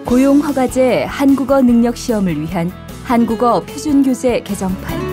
고용허가제 한국어 능력 시험을 위한 한국어 표준교재 개정판.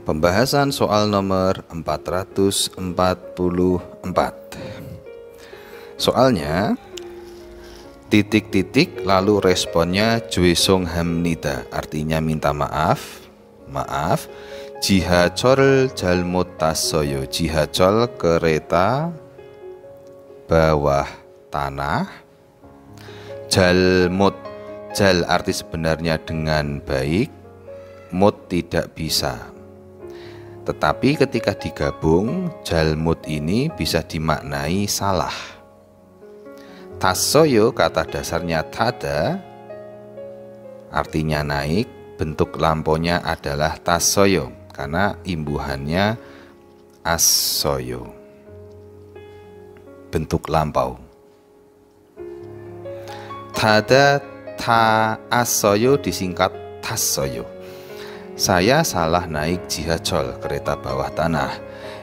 Pembahasan soal nomor 444. Soalnya titik-titik lalu responnya Juesong Hamnida, artinya minta maaf. Jihachol jalmut tasoyo, jihachol kereta bawah tanah. Jalmut, jal arti sebenarnya dengan baik, mut tidak bisa. Tetapi ketika digabung, jalmut ini bisa dimaknai salah. Tasoyo kata dasarnya tada, artinya naik, bentuk lamponya adalah tasoyo karena imbuhannya asoyo, bentuk lampau. Tada ta asoyo disingkat tasoyo. Saya salah naik jihachol, kereta bawah tanah.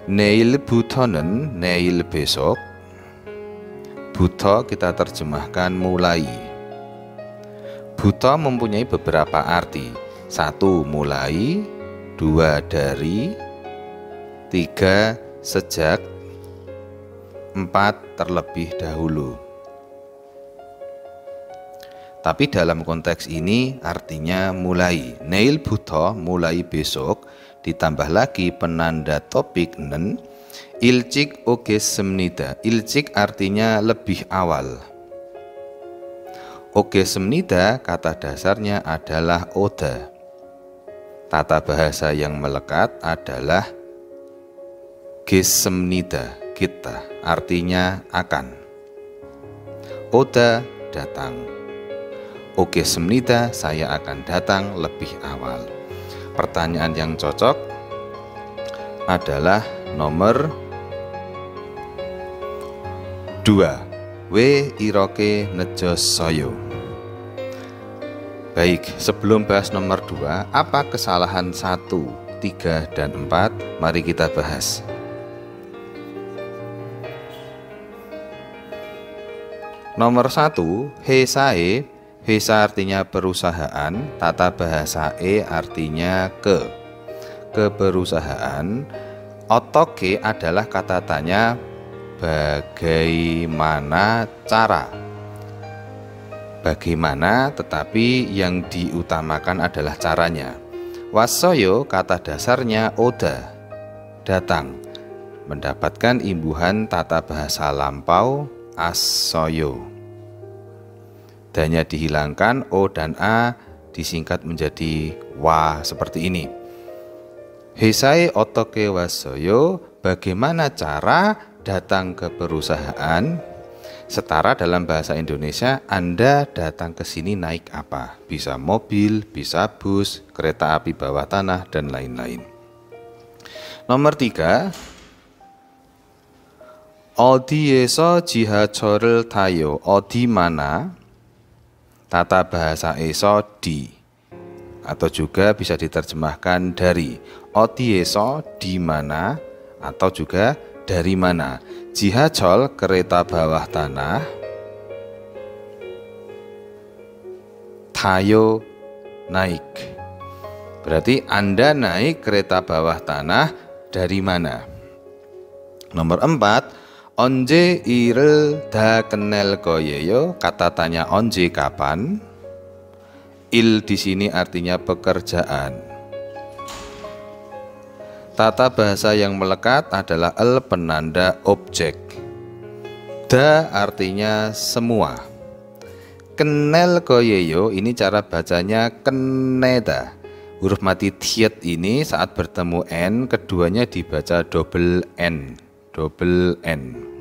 Neil butonen, neil besok. Buto kita terjemahkan mulai. Buto mempunyai beberapa arti. 1. Mulai, 2. Dari, 3. Sejak, 4. Terlebih dahulu. Tapi dalam konteks ini artinya mulai. Neil buto, mulai besok, ditambah lagi penanda topik nen. Ilcik oge semnida. Ilcik artinya lebih awal. Oge semnida kata dasarnya adalah oda. Tata bahasa yang melekat adalah gesemnida, kita, artinya akan. Oda datang. Oke semnida, saya akan datang lebih awal. Pertanyaan yang cocok adalah nomor 2. We iroke nejo soyo. Baik, sebelum bahas nomor 2, apa kesalahan 1, 3, dan 4? Mari kita bahas. Nomor 1, hesae. Hesa artinya perusahaan, tata bahasa artinya keperusahaan. Otoke adalah kata tanya bagaimana cara. Bagaimana, tetapi yang diutamakan adalah caranya. Wasoyo kata dasarnya oda, datang, mendapatkan imbuhan tata bahasa lampau asoyo. Danya dihilangkan, O dan A disingkat menjadi wa, seperti ini. Hesai otoke wasoyo, bagaimana cara datang ke perusahaan? Setara dalam bahasa Indonesia, Anda datang ke sini naik apa? Bisa mobil, bisa bus, kereta api bawah tanah, dan lain-lain. Nomor 3. 어디에서 지하철을 타요? 어디 mana? Tata bahasa eso di, atau juga bisa diterjemahkan dari. Odieso di mana, atau juga dari mana. Jihachol kereta bawah tanah. Tayo naik. Berarti Anda naik kereta bawah tanah dari mana? Nomor 4. Onje irel da kenel koyeyo, kata tanya onje kapan. Il di sini artinya pekerjaan. Tata bahasa yang melekat adalah el penanda objek. Da artinya semua. Kenel koyeyo ini cara bacanya keneda. Huruf mati tiet ini saat bertemu n, keduanya dibaca double n. Double n.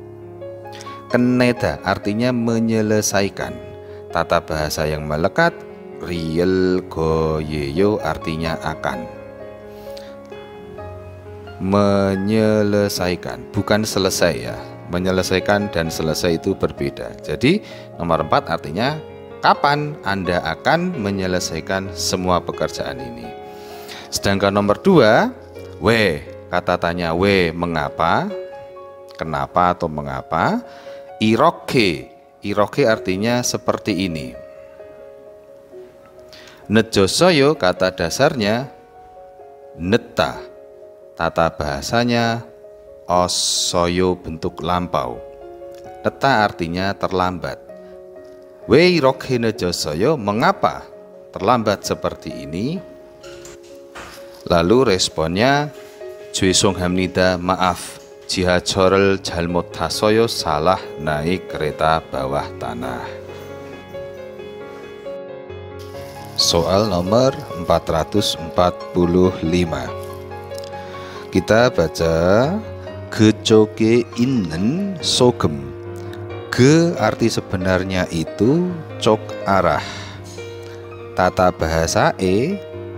Keneda artinya menyelesaikan. Tata bahasa yang melekat, riel goyeyo artinya akan. Menyelesaikan, bukan selesai ya. Menyelesaikan dan selesai itu berbeda. Jadi nomor 4 artinya kapan Anda akan menyelesaikan semua pekerjaan ini. Sedangkan nomor 2, kata tanya mengapa? Kenapa atau mengapa? Iroke artinya seperti ini. Nejosoyo kata dasarnya neta, Tata bahasanya osoyo bentuk lampau. Neta artinya terlambat. Wei rokhine josoyo, mengapa terlambat seperti ini? Lalu responnya 죄송합니다, maaf. 지하철을 잘못 탔어요, salah naik kereta bawah tanah. Soal nomor 445. Kita baca 그쪽에 있는 소금. Ge arti sebenarnya itu cok arah. Tata bahasa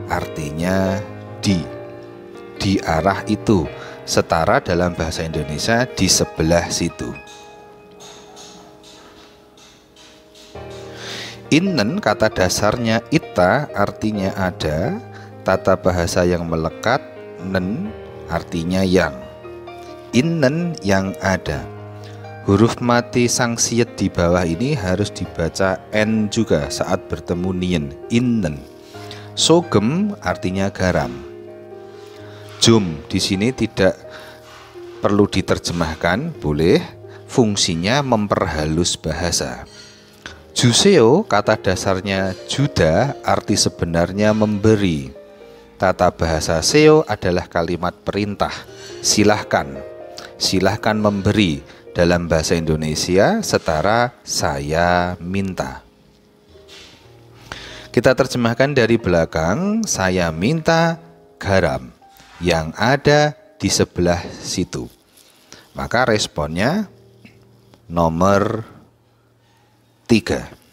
artinya di arah itu, setara dalam bahasa Indonesia di sebelah situ. Innen kata dasarnya ita artinya ada, tata bahasa yang melekat nen artinya yang. Innen yang ada. Huruf mati sang siet di bawah ini harus dibaca n juga saat bertemu nien. Innen. Sogem artinya garam. Jum di sini tidak perlu diterjemahkan, boleh. Fungsinya memperhalus bahasa. Juseo kata dasarnya juda, arti sebenarnya memberi. Tata bahasa seo adalah kalimat perintah. Silahkan. Silahkan memberi. Dalam bahasa Indonesia setara saya minta. Kita terjemahkan dari belakang, saya minta garam yang ada di sebelah situ. Maka responnya nomor 3.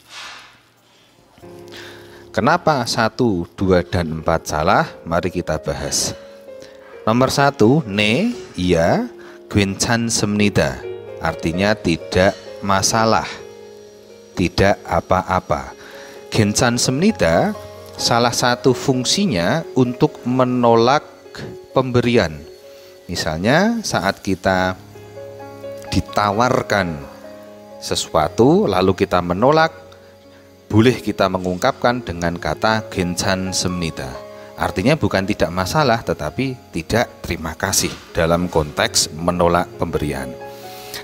Kenapa 1, 2, dan 4 salah? Mari kita bahas. Nomor 1, ne, iya, 괜찮습니다. Artinya tidak masalah, tidak apa-apa. 괜찮습니다 salah satu fungsinya untuk menolak pemberian. Misalnya saat kita ditawarkan sesuatu lalu kita menolak, boleh kita mengungkapkan dengan kata 괜찮습니다. Artinya bukan tidak masalah tetapi tidak terima kasih dalam konteks menolak pemberian.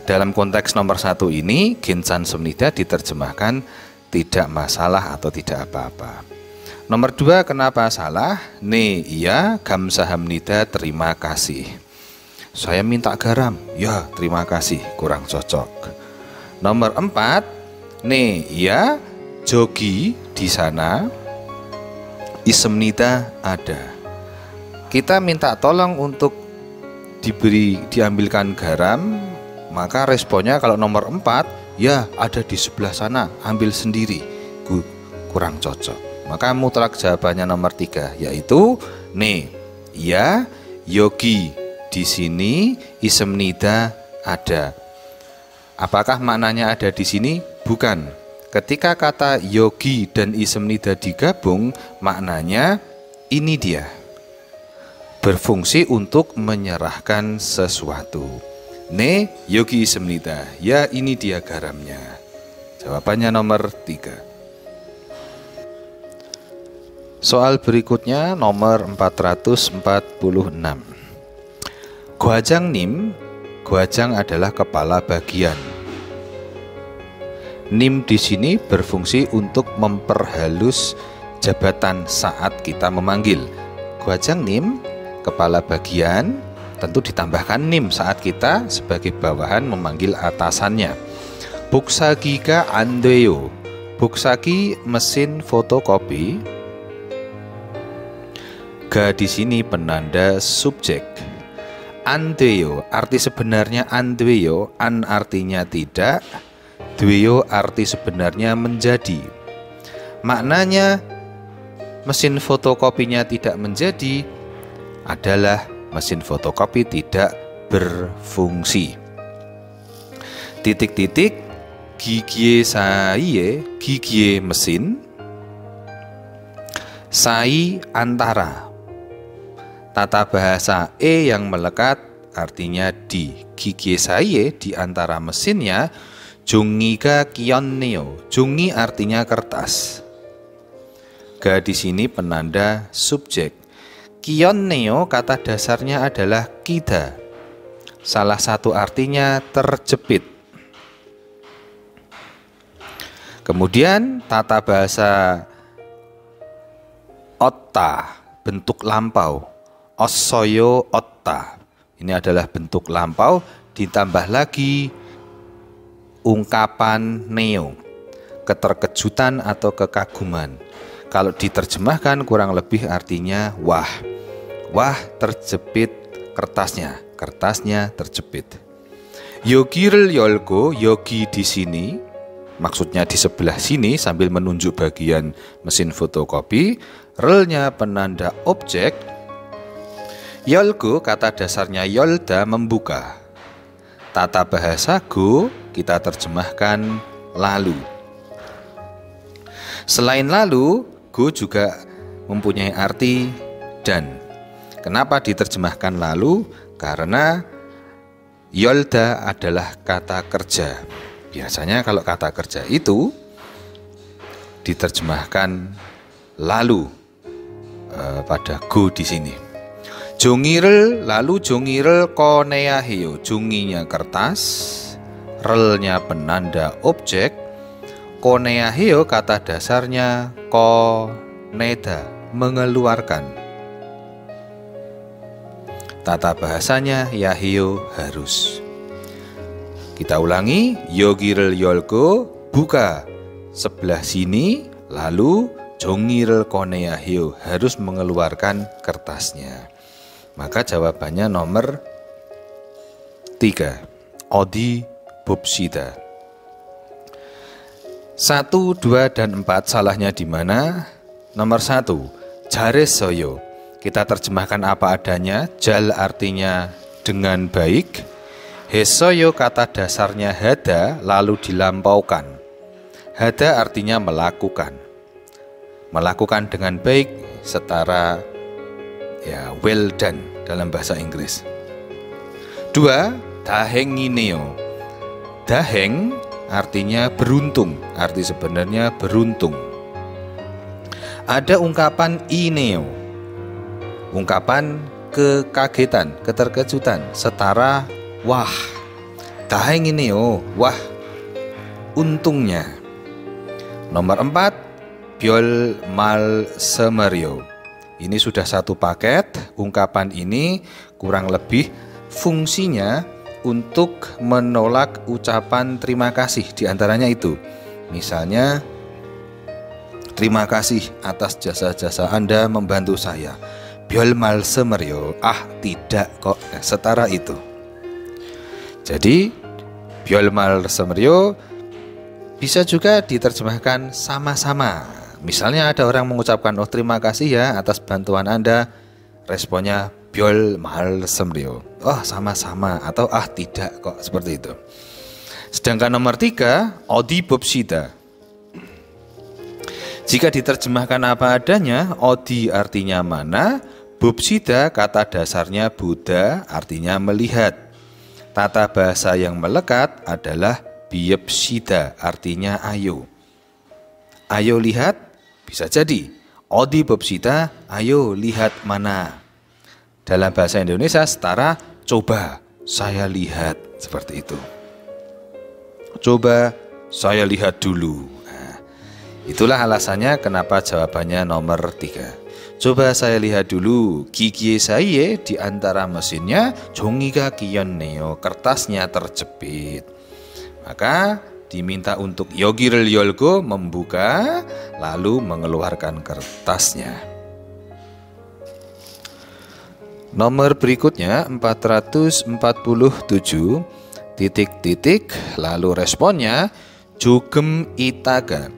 Dalam konteks nomor 1 ini 괜찮습니다 diterjemahkan tidak masalah atau tidak apa-apa. Nomor 2 kenapa salah? Ne, iya, 감사합니다, terima kasih. Saya minta garam, ya terima kasih, kurang cocok. Nomor 4, ne, iya, jogi di sana, 있습니다 ada. Kita minta tolong untuk diambilkan garam, maka responnya kalau nomor 4, ya ada di sebelah sana, ambil sendiri, kurang cocok. Maka mutlak jawabannya nomor 3, yaitu ne, ya, yogi di sini, 있습니다 ada. Apakah maknanya ada di sini? Bukan. Ketika kata yogi dan 있습니다 digabung, maknanya ini dia. Berfungsi untuk menyerahkan sesuatu. Ne, yogi 있습니다. Ya, ini dia garamnya. Jawabannya nomor 3. Soal berikutnya nomor 446. Gwajangnim, gwajang adalah kepala bagian. Nim di sini berfungsi untuk memperhalus jabatan saat kita memanggil. Gwajangnim, kepala bagian, tentu ditambahkan nim saat kita sebagai bawahan memanggil atasannya. Buksagiga andeyo. Buksagi mesin fotokopi. Ga di sini penanda subjek. Andeyo arti sebenarnya andweyo, an artinya tidak, dweyo arti sebenarnya menjadi. Maknanya mesin fotokopinya tidak menjadi adalah mesin fotokopi tidak berfungsi. Titik-titik gigie saiye, gigie mesin, sai antara. Tata bahasa yang melekat artinya di. Gigie saiye di antara mesinnya. Jongiga kioneo. Jongi artinya kertas. Ga di sini penanda subjek. Kionneo kata dasarnya adalah kida. Salah satu artinya terjepit. Kemudian tata bahasa otta, bentuk lampau. Ossoyo otta. Ini adalah bentuk lampau, ditambah lagi ungkapan neo, keterkejutan atau kekaguman. Kalau diterjemahkan kurang lebih artinya wah. Wah, terjepit kertasnya. Kertasnya terjepit. Yogiril yolgo, yogi di sini, maksudnya di sebelah sini sambil menunjuk bagian mesin fotokopi. Relnya penanda objek. Yolgo kata dasarnya yolda, membuka. Tata bahasa go kita terjemahkan lalu. Selain lalu, go juga mempunyai arti dan. Kenapa diterjemahkan lalu? Karena yolda adalah kata kerja. Biasanya kalau kata kerja itu diterjemahkan lalu pada go di sini. Jongirel, lalu jongirel koneaheo, jonginya kertas, relnya penanda objek, koneaheo kata dasarnya koneda, mengeluarkan. Tata bahasanya yahio, harus. Kita ulangi, yogirel yolgo, buka sebelah sini, lalu jongirel koneyahio, harus mengeluarkan kertasnya. Maka jawabannya nomor 3, odi bubsida. 1, 2, dan 4 salahnya di mana? Nomor 1, jares soyo. Kita terjemahkan apa adanya. Jal artinya dengan baik. Hesoyo kata dasarnya hada, lalu dilampaukan. Hada artinya melakukan. Melakukan dengan baik, setara ya well done dalam bahasa Inggris. 2, dahengineo. Daheng artinya beruntung. Arti sebenarnya beruntung. Ada ungkapan ineo. Ungkapan kekagetan, keterkejutan, setara wah. Daheng ini wah, untungnya. Nomor 4, biol mal semerio. Ini sudah satu paket. Ungkapan ini kurang lebih fungsinya untuk menolak ucapan terima kasih. Di antaranya itu, misalnya, terima kasih atas jasa-jasa Anda membantu saya. Biol mal semerio, tidak kok, setara itu. Jadi biol mal semerio bisa juga diterjemahkan sama-sama. Misalnya ada orang mengucapkan terima kasih ya atas bantuan Anda, responnya biol mal semerio, sama-sama, atau tidak kok, seperti itu. Sedangkan nomor 3, odi bubsida. Jika diterjemahkan apa adanya, odi artinya mana, bubsida kata dasarnya Buddha, artinya melihat. Tata bahasa yang melekat adalah biepsida, artinya ayo. Ayo lihat, bisa jadi. Odi bubsida, ayo lihat mana. Dalam bahasa Indonesia setara coba saya lihat, seperti itu. Coba saya lihat dulu. Nah, itulah alasannya kenapa jawabannya nomor 3. Coba saya lihat dulu. Gigi saya di antara mesinnya jongiga kionneo, kertasnya terjepit. Maka diminta untuk yogirel yolgo, membuka lalu mengeluarkan kertasnya. Nomor berikutnya 447 titik-titik, lalu responnya jogem itaga.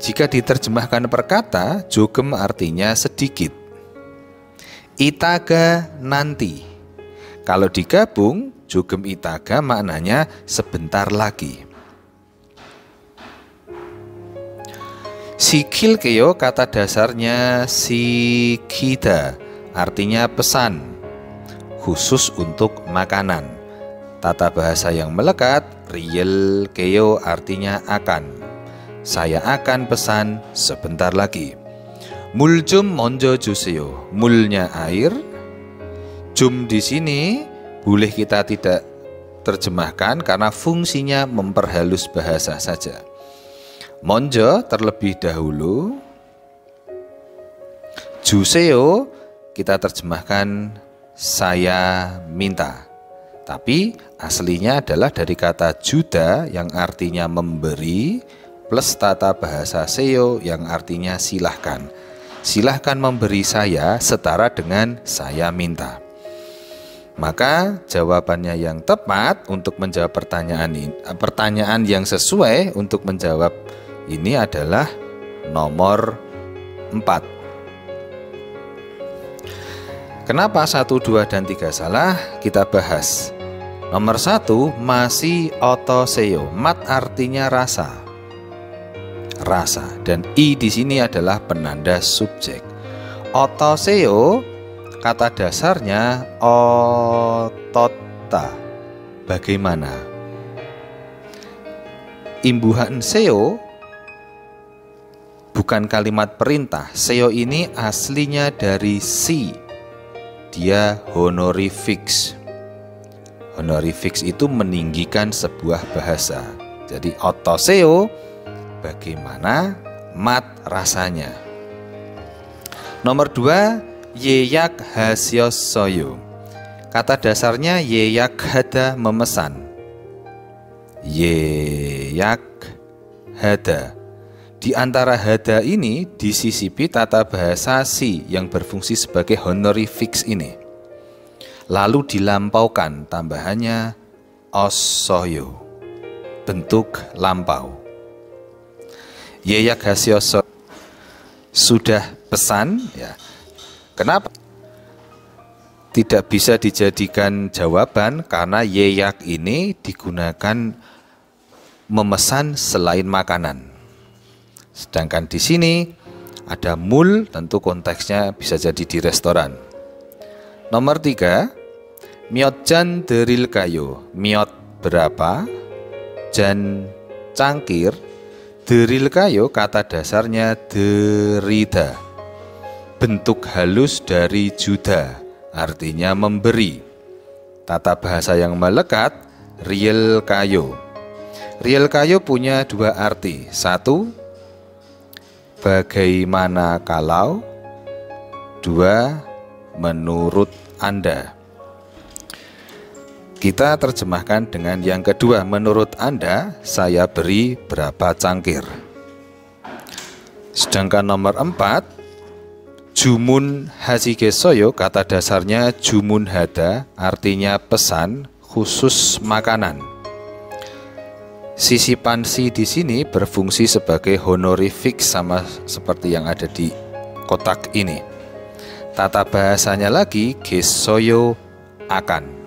Jika diterjemahkan per kata, jogem artinya sedikit, itaga nanti. Kalau digabung, jogem itaga maknanya sebentar lagi. Sikil keo kata dasarnya sikida, artinya pesan, khusus untuk makanan. Tata bahasa yang melekat, riel keo artinya akan. Saya akan pesan sebentar lagi. Mul 좀 먼저 주세요. Mulnya air. Jum di sini boleh kita tidak terjemahkan karena fungsinya memperhalus bahasa saja. Monjo terlebih dahulu. Juseyo kita terjemahkan saya minta. Tapi aslinya adalah dari kata juda yang artinya memberi plus tata bahasa seyo yang artinya silahkan. Silahkan memberi saya setara dengan saya minta. Maka jawabannya yang tepat untuk menjawab pertanyaan yang sesuai untuk menjawab ini adalah nomor 4. Kenapa 1, 2, dan 3 salah? Kita bahas. Nomor 1 masih otoseo. Mat artinya rasa. Rasa, dan i di sini adalah penanda subjek. Otoseo kata dasarnya otota. Bagaimana? Imbuhan seo bukan kalimat perintah. Seo ini aslinya dari si. Dia honorifics. Honorifics itu meninggikan sebuah bahasa. Jadi otoseo bagaimana mat rasanya. Nomor 2 yeyak hasyossoyo. Kata dasarnya yeyak hada memesan. Yeyak hada. Di antara hada ini disisipi tata bahasa si yang berfungsi sebagai honorifics ini. Lalu dilampaukan tambahannya ossoyo. Bentuk lampau. Yeyak hasyossoyo sudah pesan ya. Kenapa tidak bisa dijadikan jawaban? Karena yeyak ini digunakan memesan selain makanan. Sedangkan di sini ada mul, tentu konteksnya bisa jadi di restoran. Nomor 3, miotjan deril kayo. Miot berapa? Jan cangkir. Deril kayo kata dasarnya derida. Bentuk halus dari juda, artinya memberi. Tata bahasa yang melekat, riel kayo. Riel kayo punya 2 arti. 1, bagaimana kalau. 2, menurut Anda. Kita terjemahkan dengan yang kedua. Menurut Anda, saya beri berapa cangkir. Sedangkan nomor 4, jumun hasigesoyo kata dasarnya jumun hada, artinya pesan khusus makanan. Sisipan si di sini berfungsi sebagai honorifics sama seperti yang ada di kotak ini. Tata bahasanya lagi gesoyo akan.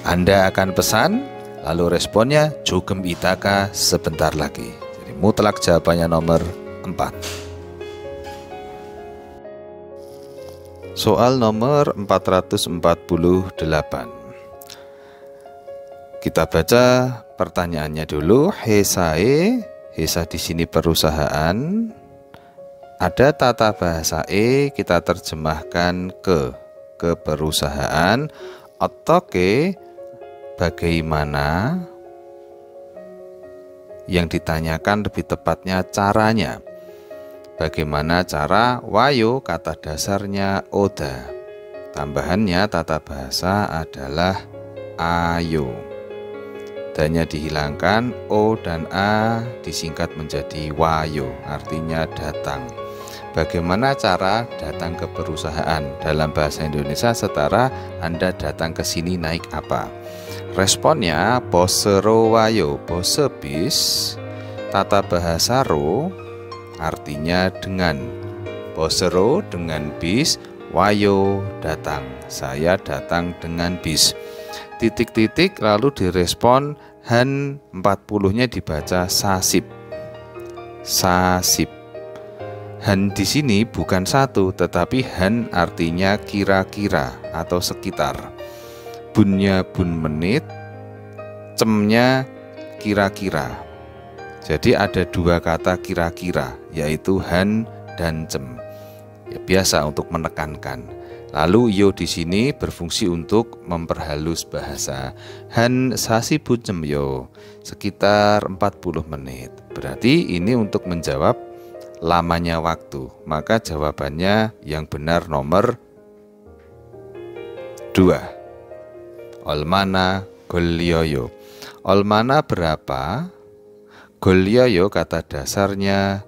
Anda akan pesan, lalu responnya jogem itaka sebentar lagi. Jadi mutlak jawabannya nomor 4. Soal nomor 448. Kita baca pertanyaannya dulu. Hesae, hesa di sini perusahaan. Ada tata bahasa kita terjemahkan ke perusahaan. Otoke bagaimana? Yang ditanyakan lebih tepatnya caranya. Bagaimana cara? Wayo kata dasarnya oda. Tambahannya tata bahasa adalah ayo. Danya dihilangkan, o dan a disingkat menjadi wayo, artinya datang. Bagaimana cara datang ke perusahaan? Dalam bahasa Indonesia setara Anda datang ke sini naik apa? Responnya bosero wayo, bose bis, tata bahasa ro, artinya dengan. Bosero dengan bis, wayo datang. Saya datang dengan bis. Titik-titik lalu direspon han 40-nya dibaca sasip. Sasip. Han di sini bukan satu, tetapi han artinya kira-kira atau sekitar. Bunnya bun menit, cemnya kira-kira. Jadi ada 2 kata kira-kira, yaitu han dan cem. Ya, biasa untuk menekankan. Lalu yo di sini berfungsi untuk memperhalus bahasa. Han sasibut cem yo, sekitar 40 menit. Berarti ini untuk menjawab lamanya waktu. Maka jawabannya yang benar nomor 2. Olmana golyoyo. Olmana berapa? Golyoyo kata dasarnya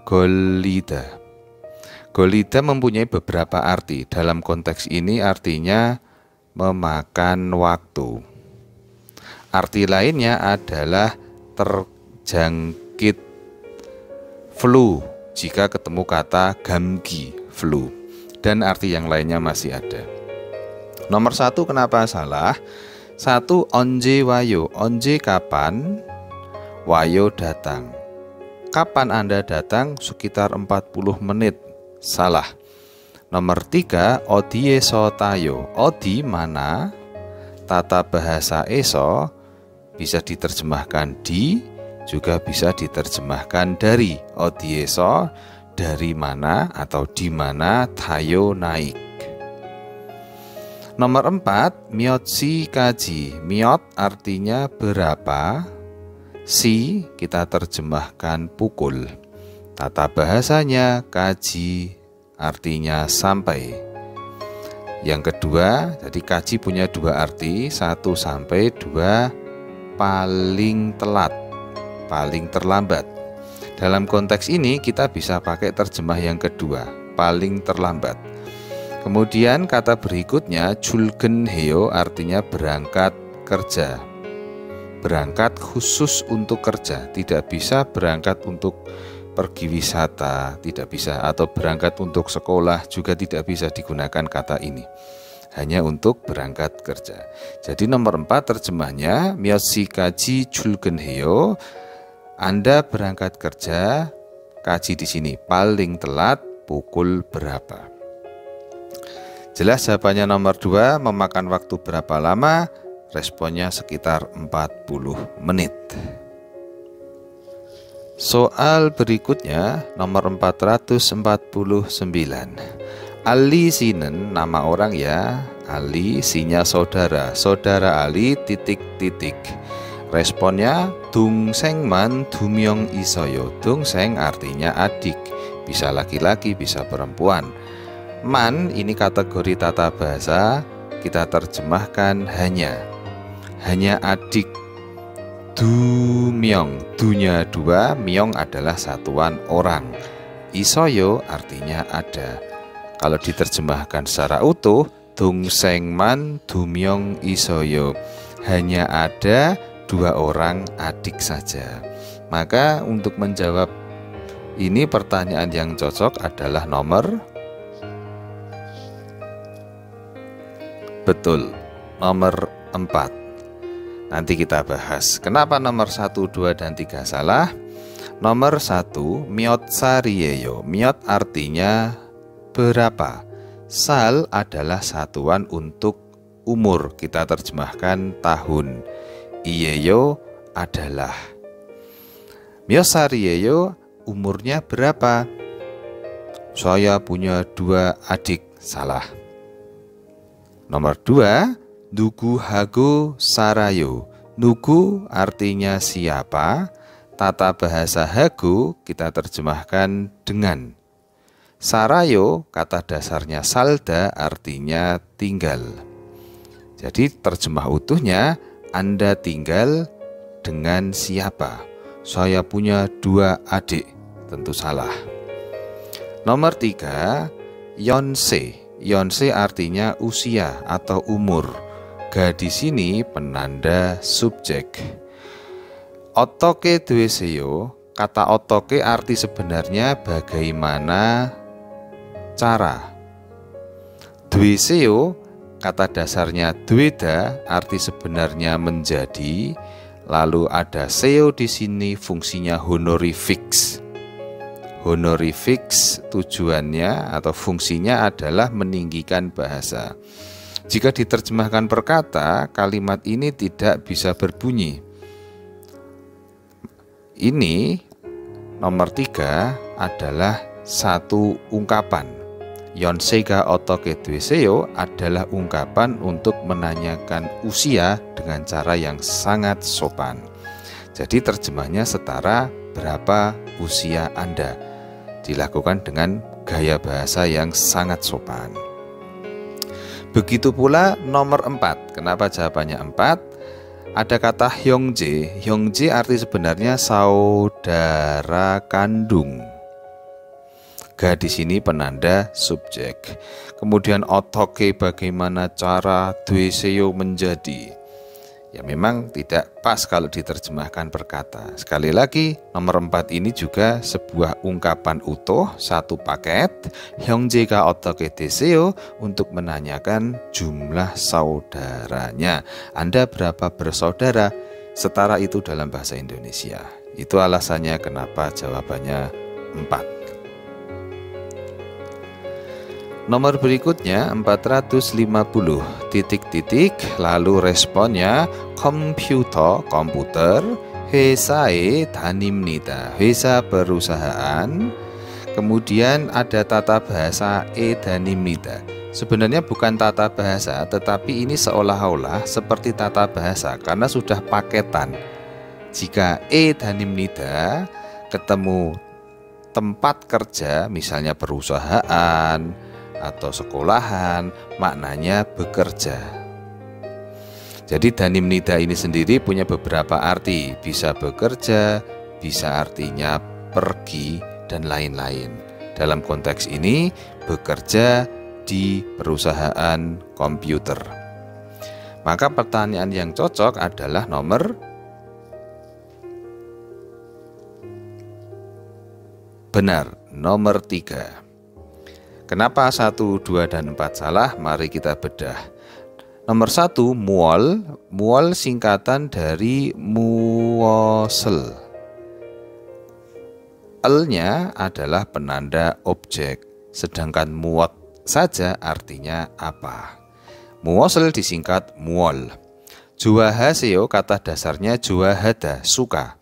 golida. Golida mempunyai beberapa arti. Dalam konteks ini artinya memakan waktu. Arti lainnya adalah terjangkit flu jika ketemu kata gamgi, flu. Dan arti yang lainnya masih ada. Nomor 1 kenapa salah? 1 onje wayo. Onje kapan? Wayo datang. Kapan Anda datang? Sekitar 40 menit. Salah. Nomor 3 odi eso tayo. Odi mana? Tata bahasa eso bisa diterjemahkan di, juga bisa diterjemahkan dari. Odi eso dari mana atau di mana, tayo naik. Nomor 4 miot si kaji. Miot artinya berapa? Si kita terjemahkan pukul. Tata bahasanya kaji artinya sampai. Yang kedua, jadi kaji punya 2 arti, 1 sampai, 2 paling telat, paling terlambat. Dalam konteks ini kita bisa pakai terjemah yang kedua, paling terlambat. Kemudian kata berikutnya julgen heo artinya berangkat kerja. Berangkat khusus untuk kerja, tidak bisa berangkat untuk pergi wisata, tidak bisa, atau berangkat untuk sekolah juga tidak bisa digunakan kata ini. Hanya untuk berangkat kerja. Jadi nomor 4 terjemahnya miyoshi kaji julgen heo. Anda berangkat kerja, kaji di sini paling telat pukul berapa? Jelas jawabannya nomor 2, memakan waktu berapa lama? Responnya sekitar 40 menit. Soal berikutnya nomor 449. Ali Sinen nama orang ya. Ali sinya saudara. Saudara Ali titik-titik. Responnya Dungsengman dumyong isoyo. Dungseng artinya adik. Bisa laki-laki, bisa perempuan. Man ini kategori tata bahasa. Kita terjemahkan hanya. Hanya adik. Dumyong, dunya 2, myong adalah satuan orang. Isoyo artinya ada. Kalau diterjemahkan secara utuh, Dungsengman dumyong isoyo. Hanya ada 2 orang adik saja. Maka untuk menjawab ini pertanyaan yang cocok adalah nomor betul, nomor 4. Nanti kita bahas kenapa nomor 1, 2, dan 3 salah. Nomor 1 miot sariyeyo. Miot artinya berapa. Sal adalah satuan untuk umur. Kita terjemahkan tahun. Iyeyo adalah. Miot sariyeyo umurnya berapa? Saya punya 2 adik. Salah. Nomor 2 Nugu hago sarayo. Nugu artinya siapa. Tata bahasa hago kita terjemahkan dengan. Sarayo kata dasarnya salda artinya tinggal. Jadi terjemah utuhnya Anda tinggal dengan siapa. Saya punya 2 adik. Tentu salah. Nomor 3 yonse. Yonse artinya usia atau umur. Ga di sini penanda subjek. Otoke dueseyo. Kata otoke arti sebenarnya bagaimana cara. Dueseyo kata dasarnya dueda arti sebenarnya menjadi. Lalu ada seo di sini fungsinya honorifics. Honorifics tujuannya atau fungsinya adalah meninggikan bahasa. Jika diterjemahkan per kata, kalimat ini tidak bisa berbunyi. Ini nomor 3 adalah satu ungkapan. Yonseiga otoke dweseo adalah ungkapan untuk menanyakan usia dengan cara yang sangat sopan. Jadi terjemahnya setara berapa usia Anda. Dilakukan dengan gaya bahasa yang sangat sopan. Begitu pula nomor 4. Kenapa jawabannya 4? Ada kata hyongje. Hyongje arti sebenarnya saudara kandung. Ga di sini penanda subjek. Kemudian otoke bagaimana cara, dweseo menjadi. Ya memang tidak pas kalau diterjemahkan per kata. Sekali lagi, nomor 4 ini juga sebuah ungkapan utuh, satu paket. Hyongjega otoke deseo untuk menanyakan jumlah saudaranya. Anda berapa bersaudara? Setara itu dalam bahasa Indonesia. Itu alasannya kenapa jawabannya 4. Nomor berikutnya 450 titik-titik, lalu responnya komputer, 회사에 다닙니다. 회사 perusahaan. Kemudian ada tata bahasa 다닙니다. Sebenarnya bukan tata bahasa, tetapi ini seolah-olah seperti tata bahasa karena sudah paketan. Jika 다닙니다 ketemu tempat kerja, misalnya perusahaan atau sekolahan, maknanya bekerja. Jadi danimnida ini sendiri punya beberapa arti. Bisa bekerja, bisa artinya pergi, dan lain-lain. Dalam konteks ini, bekerja di perusahaan komputer. Maka pertanyaan yang cocok adalah nomor benar, nomor 3. Kenapa 1, 2, dan 4 salah? Mari kita bedah. Nomor 1, muol. Muol singkatan dari muosel. L-nya adalah penanda objek, sedangkan muot saja artinya apa. Muosel disingkat muol. Joahaseo kata dasarnya joahada, suka.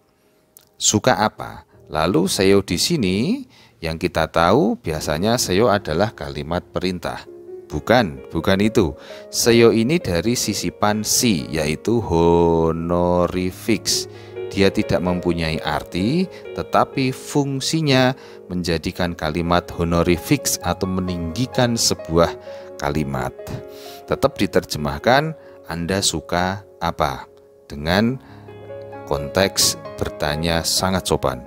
Suka apa? Lalu seo di sini yang kita tahu biasanya seo adalah kalimat perintah. Bukan itu. Seo ini dari sisipan si, yaitu honorifics. Dia tidak mempunyai arti, tetapi fungsinya menjadikan kalimat honorifics atau meninggikan sebuah kalimat. Tetap diterjemahkan Anda suka apa? Dengan konteks bertanya sangat sopan.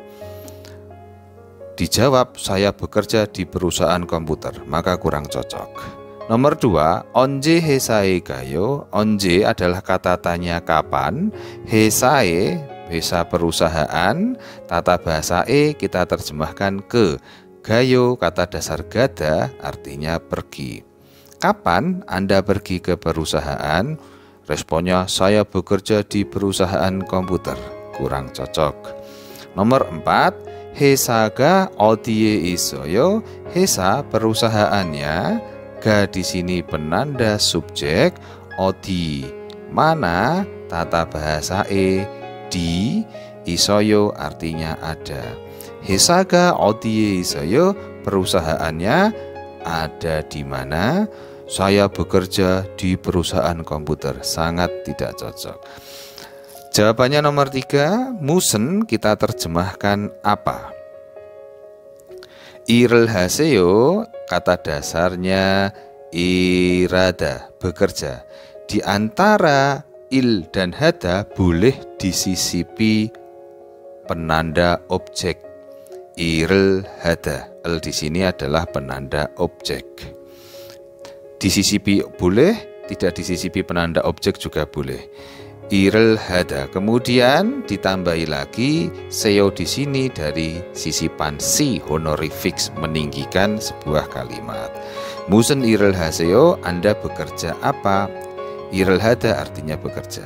Dijawab, saya bekerja di perusahaan komputer, maka kurang cocok. Nomor 2, onje hesae gayo. Onje adalah kata tanya kapan. Hesae, hesa perusahaan. Tata bahasa kita terjemahkan ke. Gayo, kata dasar gada, artinya pergi. Kapan Anda pergi ke perusahaan? Responnya, saya bekerja di perusahaan komputer. Kurang cocok. Nomor 4, hesaga 어디에 있어요? Hesa perusahaannya, ga di sini penanda subjek, 어디 mana, tata bahasa di, isoyo artinya ada. Hesaga 어디에 있어요? Perusahaannya ada di mana? Saya bekerja di perusahaan komputer. Sangat tidak cocok. Jawabannya nomor 3, musen kita terjemahkan apa? Irel haseo kata dasarnya irada, bekerja. Di antara il dan hada boleh disisipi penanda objek. Irel hada, el di sini adalah penanda objek. Disisipi boleh, tidak disisipi penanda objek juga boleh. Irel hada. Kemudian ditambahi lagi seo di sini dari sisipan si, honorifics, meninggikan sebuah kalimat. Musen irel haseo, Anda bekerja apa? Irel hada artinya bekerja.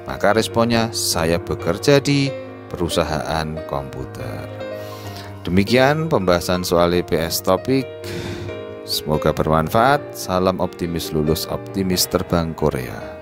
Maka responnya, saya bekerja di perusahaan komputer. Demikian pembahasan soal EPS topik. Semoga bermanfaat. Salam optimis lulus, optimis terbang Korea.